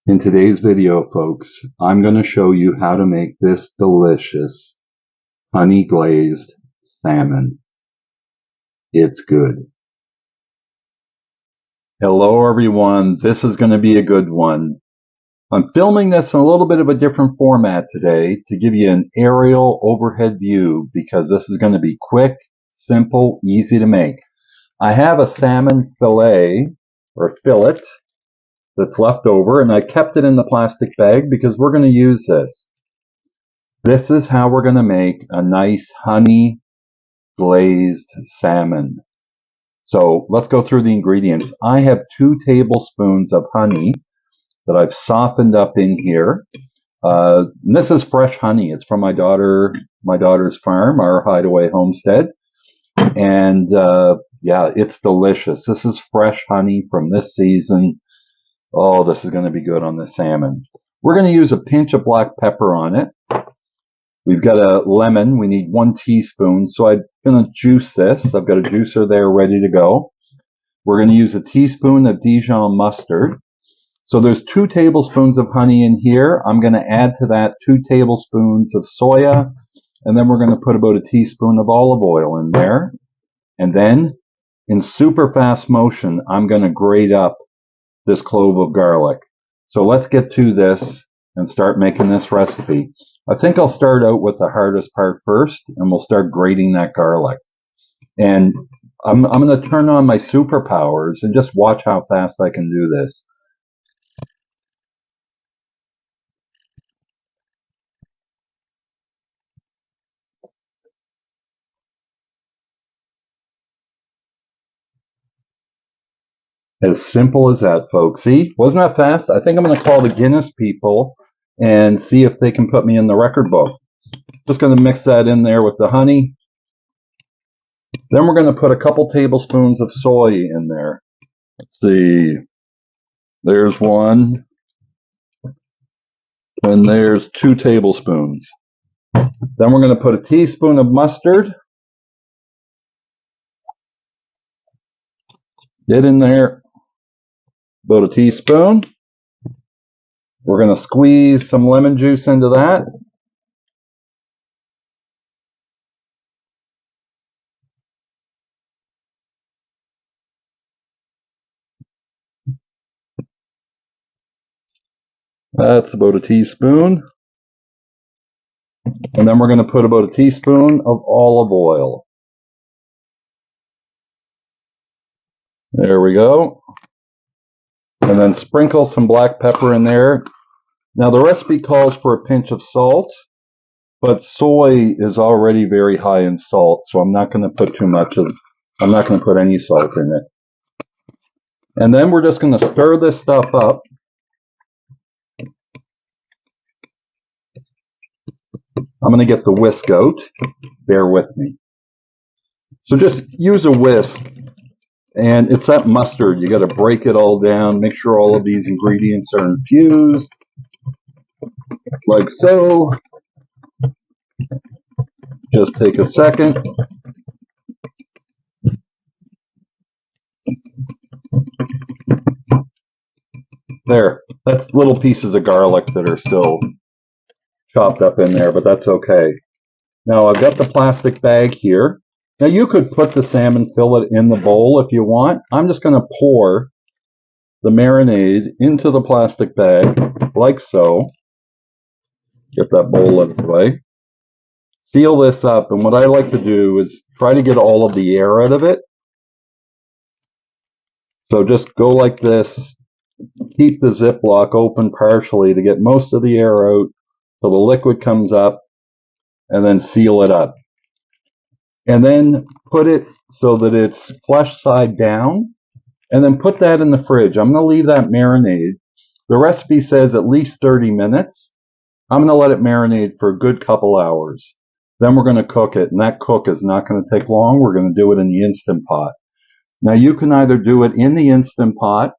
In today's video, folks, I'm going to show you how to make this delicious honey glazed salmon. It's good. Hello everyone, this is going to be a good one. I'm filming this in a little bit of a different format today to give you an aerial overhead view because this is going to be quick, simple, easy to make. I have a salmon fillet or fillet that's left over, and I kept it in the plastic bag because we're going to use this. This is how we're going to make a nice honey glazed salmon. So let's go through the ingredients. I have 2 tablespoons of honey that I've softened up in here. This is fresh honey. It's from my daughter's farm, our hideaway homestead. And yeah, it's delicious. This is fresh honey from this season. Oh, this is going to be good on the salmon. We're going to use a pinch of black pepper on it. We've got a lemon. We need 1 teaspoon. So I'm going to juice this. I've got a juicer there ready to go. We're going to use a teaspoon of Dijon mustard. So there's 2 tablespoons of honey in here. I'm going to add to that 2 tablespoons of soya. And then we're going to put about a teaspoon of olive oil in there. And then in super fast motion, I'm going to grate up this clove of garlic. So let's get to this and start making this recipe. I think I'll start out with the hardest part first, and we'll start grating that garlic. And I'm going to turn on my superpowers and just watch how fast I can do this. As simple as that, folks. See, wasn't that fast? I think I'm going to call the Guinness people and see if they can put me in the record book. Just going to mix that in there with the honey. Then we're going to put a couple tablespoons of soy in there. Let's see. There's 1. And there's 2 tablespoons. Then we're going to put a teaspoon of mustard. Get in there. About a teaspoon. We're going to squeeze some lemon juice into that. That's about a teaspoon. And then we're going to put about a teaspoon of olive oil. There we go. And then sprinkle some black pepper in there. Now the recipe calls for a pinch of salt, but soy is already very high in salt, so I'm not going to put too much of, I'm not going to put any salt in it. And then we're just going to stir this stuff up. I'm going to get the whisk out. Bear with me. So just use a whisk. And it's that mustard. You got to break it all down. Make sure all of these ingredients are infused. Like so. Just take a second. There. That's little pieces of garlic that are still chopped up in there, but that's okay. Now I've got the plastic bag here. Now you could put the salmon fillet in the bowl if you want. I'm just going to pour the marinade into the plastic bag like so. Get that bowl out of the way. Seal this up, and what I like to do is try to get all of the air out of it. So just go like this. Keep the Ziploc open partially to get most of the air out so the liquid comes up, and then seal it up. And then put it so that it's flesh side down, and then put that in the fridge. I'm going to leave that marinade. The recipe says at least 30 minutes. I'm going to let it marinate for a good couple hours. Then we're going to cook it, and that cook is not going to take long. We're going to do it in the Instant Pot. Now you can either do it in the Instant Pot,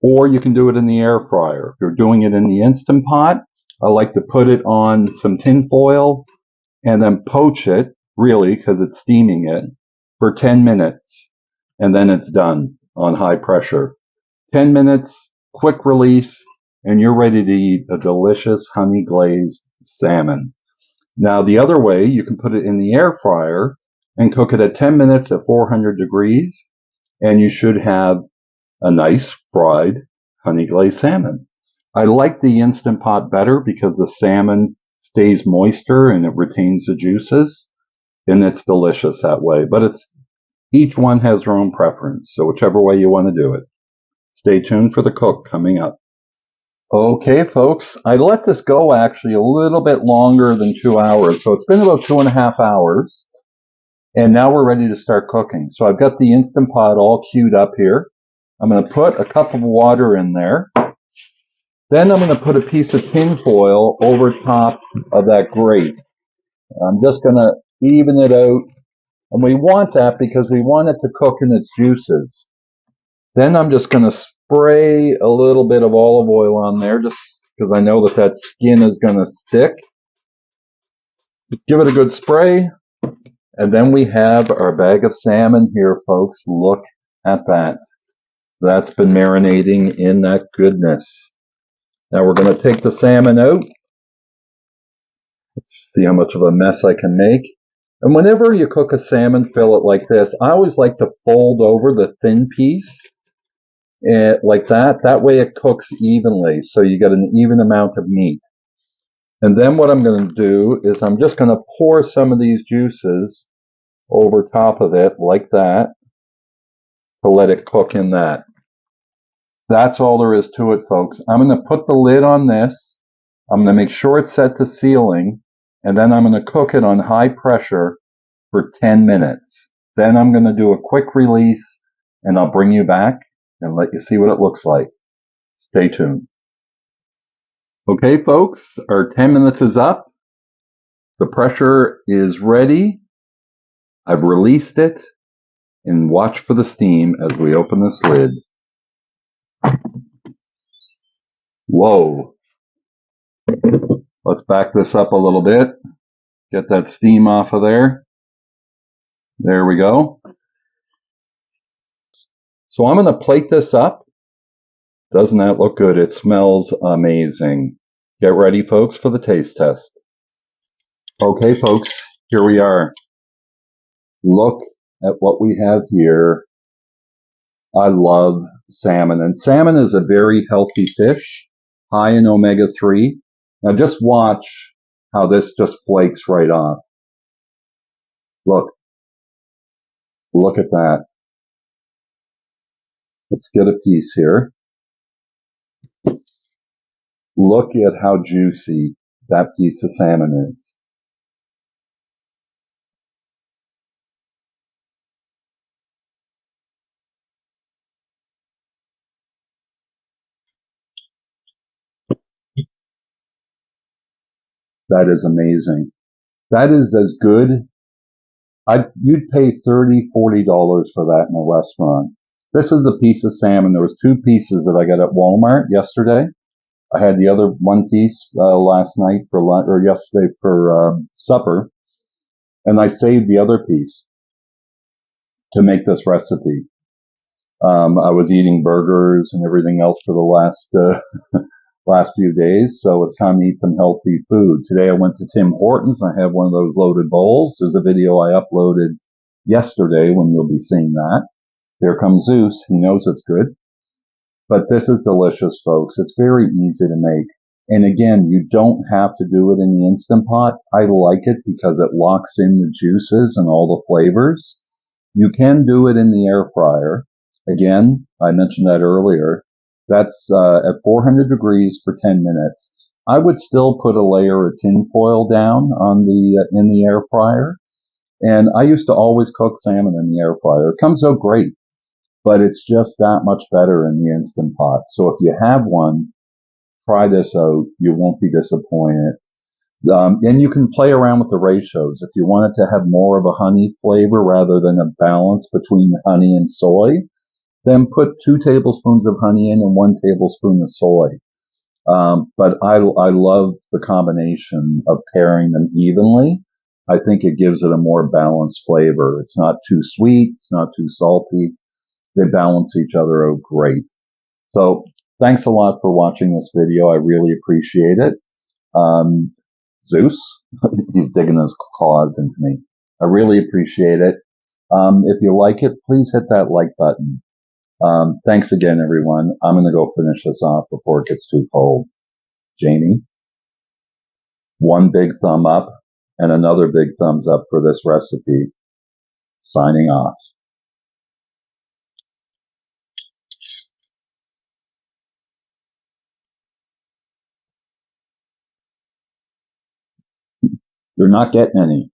or you can do it in the air fryer. If you're doing it in the Instant Pot, I like to put it on some tin foil and then poach it, really, because it's steaming it, for 10 minutes. And then it's done on high pressure. 10 minutes, quick release, and you're ready to eat a delicious honey glazed salmon. Now, the other way, you can put it in the air fryer and cook it at 10 minutes at 400 degrees, and you should have a nice fried honey glazed salmon. I like the Instant Pot better because the salmon stays moister and it retains the juices, and it's delicious that way. But each one has their own preference, so whichever way you want to do it. Stay tuned for the cook coming up. Okay, folks, I let this go actually a little bit longer than 2 hours, so it's been about 2.5 hours, and now we're ready to start cooking. So I've got the Instant Pot all queued up here. I'm going to put a cup of water in there. Then I'm going to put a piece of tin foil over top of that grate. I'm just going to even it out, and we want that because we want it to cook in its juices. Then I'm just going to spray a little bit of olive oil on there just because I know that skin is going to stick. Give it a good spray, and then we have our bag of salmon here, folks. Look at that. That's been marinating in that goodness. Now we're going to take the salmon out. Let's see how much of a mess I can make. And whenever you cook a salmon fillet like this, I always like to fold over the thin piece like that. That way it cooks evenly, so you get an even amount of meat. And then what I'm going to do is I'm just going to pour some of these juices over top of it like that to let it cook in that. That's all there is to it, folks. I'm going to put the lid on this. I'm going to make sure it's set to sealing, and then I'm going to cook it on high pressure for 10 minutes. Then I'm going to do a quick release, and I'll bring you back and let you see what it looks like. Stay tuned. Okay, folks, our 10 minutes is up. The pressure is ready. I've released it, and watch for the steam as we open this lid. Whoa. Let's back this up a little bit. Get that steam off of there. There we go. So I'm going to plate this up. Doesn't that look good? It smells amazing. Get ready, folks, for the taste test. Okay, folks, here we are. Look at what we have here. I love salmon, and salmon is a very healthy fish, high in omega-3. Now just watch how this just flakes right off. Look at that. Let's get a piece here. Look at how juicy that piece of salmon is. That is amazing. That is as good. You'd pay $30, $40 for that in a restaurant. This is the piece of salmon. There was 2 pieces that I got at Walmart yesterday. I had the other 1 piece last night for lunch, or yesterday for supper, and I saved the other piece to make this recipe. I was eating burgers and everything else for the last few days, so it's time to eat some healthy food. Today I went to Tim Hortons. I have one of those loaded bowls. There's a video I uploaded yesterday when you'll be seeing that. There comes Zeus. He knows it's good. But this is delicious, folks. It's very easy to make. And again, you don't have to do it in the Instant Pot. I like it because it locks in the juices and all the flavors. You can do it in the air fryer. Again, I mentioned that earlier. That's at 400 degrees for 10 minutes. I would still put a layer of tin foil down on in the air fryer. And I used to always cook salmon in the air fryer. It comes out great, but it's just that much better in the Instant Pot. So if you have one, try this out. You won't be disappointed. And you can play around with the ratios. If you want it to have more of a honey flavor rather than a balance between honey and soy, then put 2 tablespoons of honey in and 1 tablespoon of soy. But I love the combination of pairing them evenly. I think it gives it a more balanced flavor. It's not too sweet. It's not too salty. They balance each other out great. So Thanks a lot for watching this video. I really appreciate it. Zeus, he's digging his claws into me. I really appreciate it. If you like it, please hit that like button. Thanks again, everyone. I'm going to go finish this off before it gets too cold. Jamie, one big thumb up and another big thumbs up for this recipe. Signing off. You're not getting any.